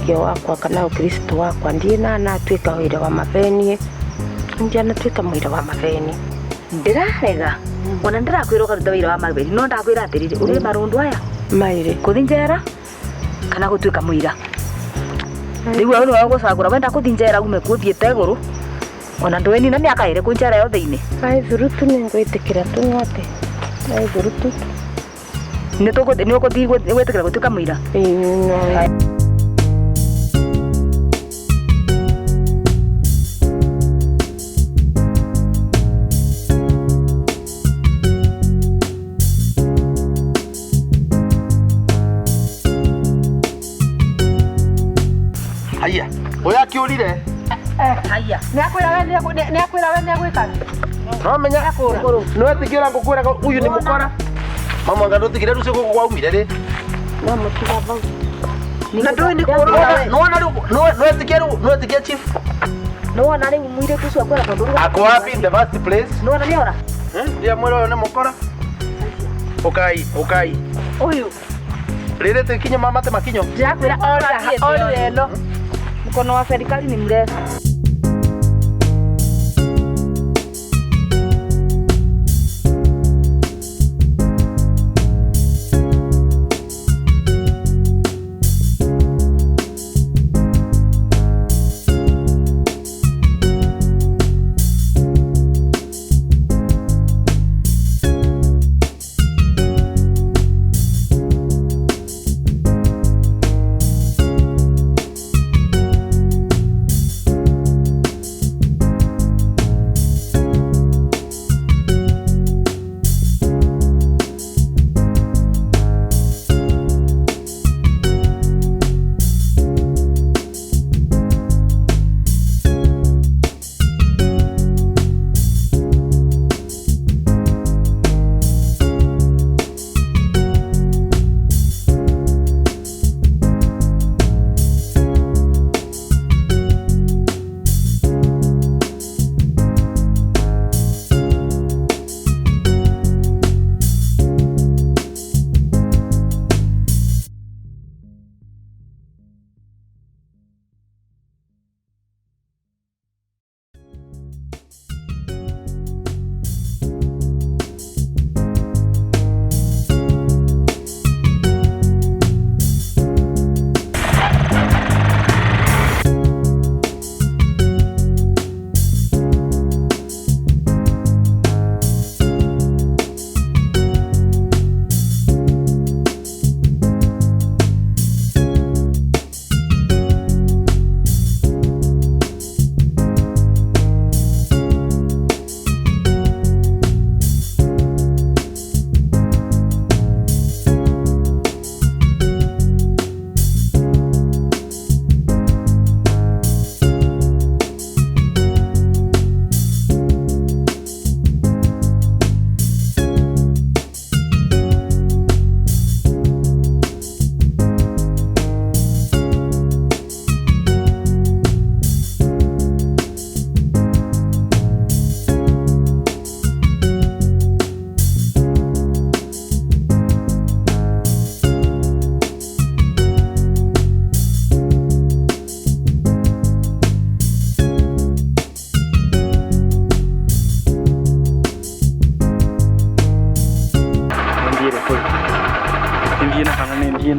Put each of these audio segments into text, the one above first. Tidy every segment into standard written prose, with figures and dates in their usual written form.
muthio wakwa kana ukristo wakwa ndina natuika wira wa matheni ndia natuika mwira wa matheni ndirarega ona ndirakwira ukaruta wira wa matheni no ndakwira atiriri uri marundu aya maire kuthinjera kana gutuika mwira riu wewe niwe gucagura wenda kuthinjera ume kuthiete iguru ona ndweni na miaka ire kunjera yothe ini ai thurutu ningwitikira tung'ote ai thurutu ni ukuthi gwetikira gutuika mwira no Haya, oya kiurire. Haya. Ni akwira we ni agwika. No menya. No etigira ngukwira uyu ni mukora. Mama ngado tigire rucio guko kwaumire ri. No mutiga bau. Na ndoi ni korora. No etigira chief. No na ri mwire kucio akwira tondu. Ako wapi in the first place? No na ni ora. Ndia mwiro ne mukora. Ukai. Uyu. Rire tekinyo mama te makinyo. Ndakwira ora eno. Mkono wa serikali ni mrefu.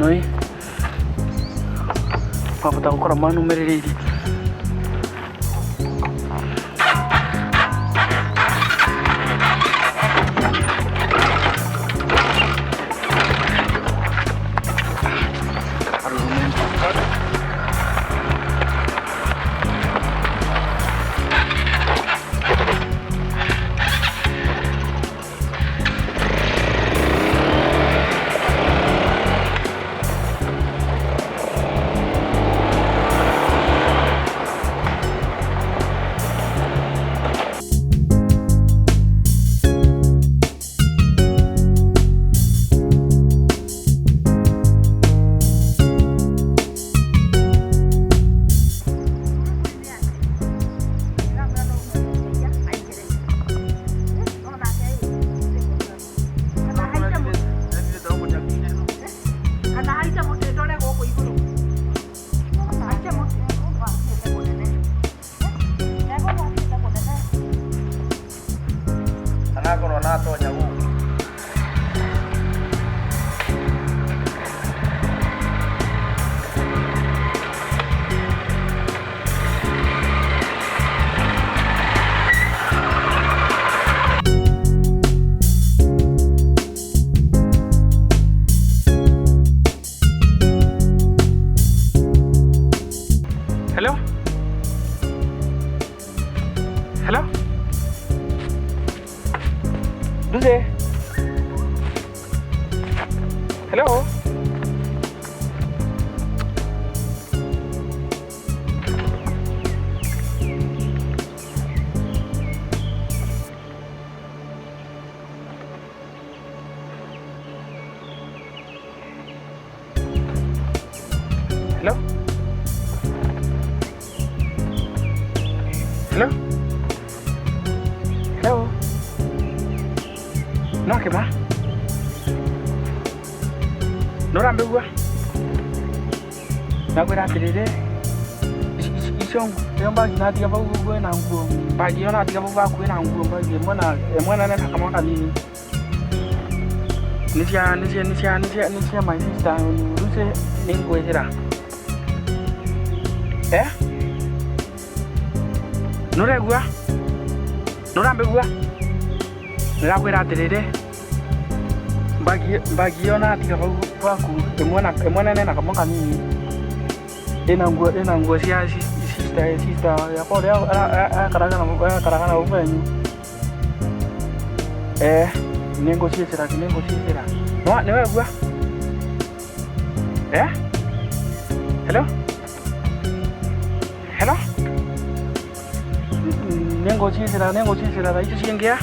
noi apa tahu kau mana numero ini Hello? Hello? Duze? Hello? Hello? Hello? Hello? No, ¿qué más? No la veo. Na kwera tirire. Isong, yang bagi na tiga bagu gue na nguo. Bagi na tiga bagu aku na nguo bagi emana na kama kali. Nisia my sister lu se ningo sira. Nora gua. Nora be gua. Nora kwera tirire. Bagi ona tiga bagu aku emana na kama kali. Ena nguo sia sister ya ko dia karagana ubenyu. Nengo sira. No, newe gua. Hello? Hello? Nengo sira da itu singia.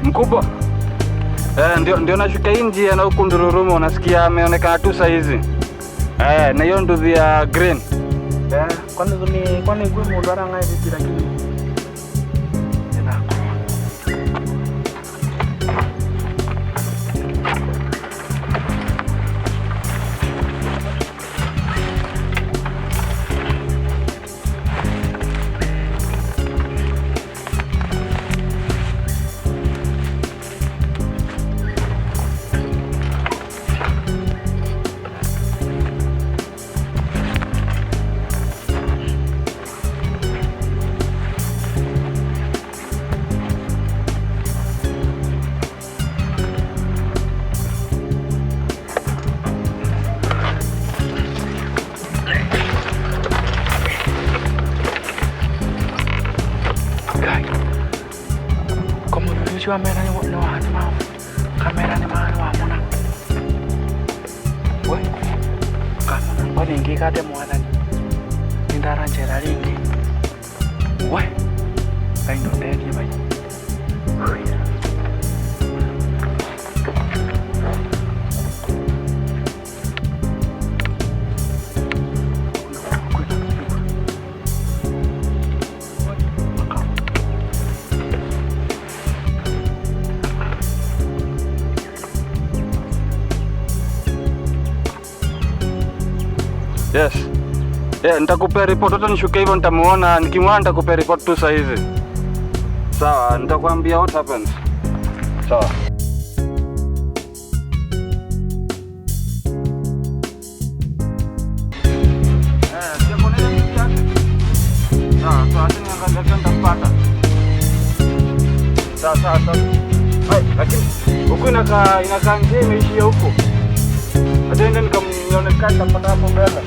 Mkubwa. Ndio nashuka nje na huku Ndururuma unasikia ameonekana tu saa hizi. Na hiyo nduthi ya green. Kwani gwe mundu aranga hivi lakini. Kamera ni mana mwana. We. Kama bani ngi kate mwana. Ndara njera ringi. We. Kaindo ndege bai. Yes. Nitakupea report hata nishuke hivyo nitamuona nikimwona nitakupea report tu saa hizi. Sawa, nitakwambia what happens. Sawa. Sawa. Lakini huku inakaa nje imeishia huko. Hata ndio nikamionekana pata hapo mbele.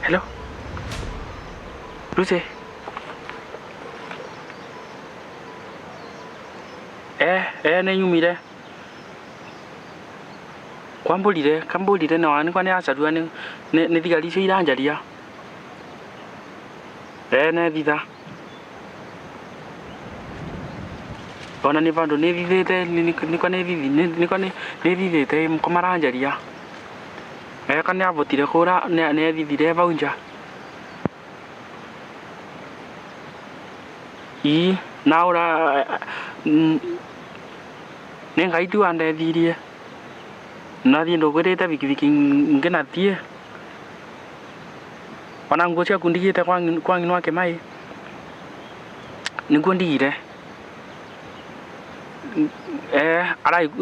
Hello? Lucy? Nenyumire. Kwambulire na wani kwani asarua ni thigari icio iranjaria. Ne thitha. Ona ni vandu ni thithite ni thithite mkomaranjaria. Kana avotire kura ne thithire vaunja. ii na ura nenga itu ande thirie na thi ndogwirite bikibiki nginathie ona nguo ciaku ndigite kwa ng'inu wake mai niguo ndigire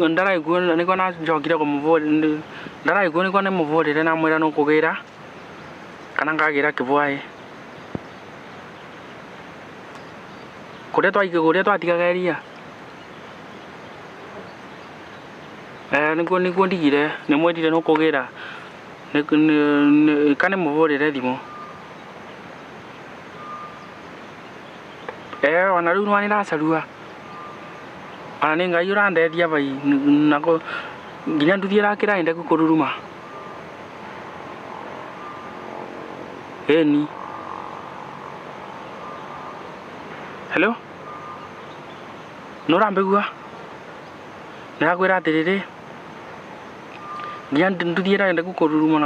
ndaraigua niko na njokire kumuvuri ndaraigua niko ni muvurire na mwira nukugira kana ngagira kivwai kuria twatigageria niguo ndigire ni mwirire nukugira kana muvurire thimu ona riu nwa niracarua ona ni ngai urandethia bai nako nginya nduthi rakira inde gukururuma eni hello nurambegua nirakwira atiriri nginya nduthi inde gukururuma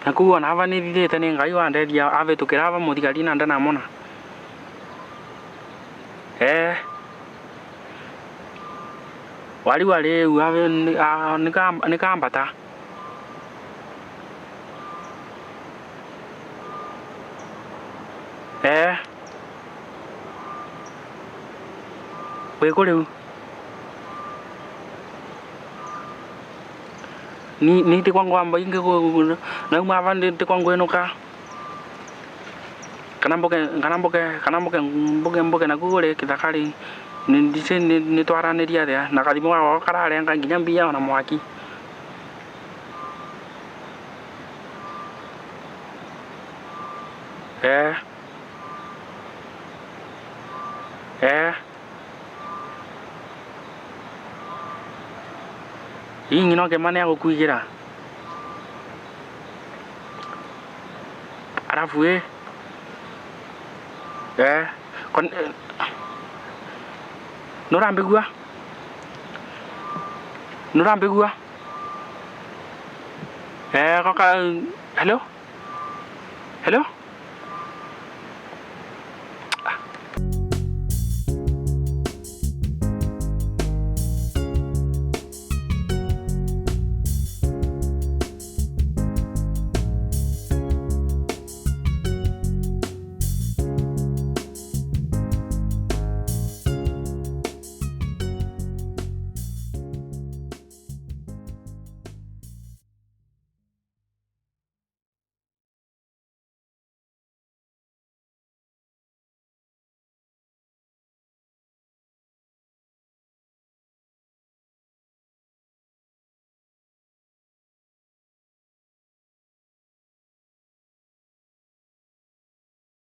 na kuwa na ava nithithite ni ngai wandethia avitukira ava muthigari na ndanamona wali ave nikambata wiko riu ni ti kwangu amba inge na umava ndi kwangu enuka kana mboke na kugure kithakari ndise ni twaraniria thia na kathimo wao kararenga nginya mbia ona mwaki ingi no ke mane agukuigira arafu kon Nurambegua kaka hello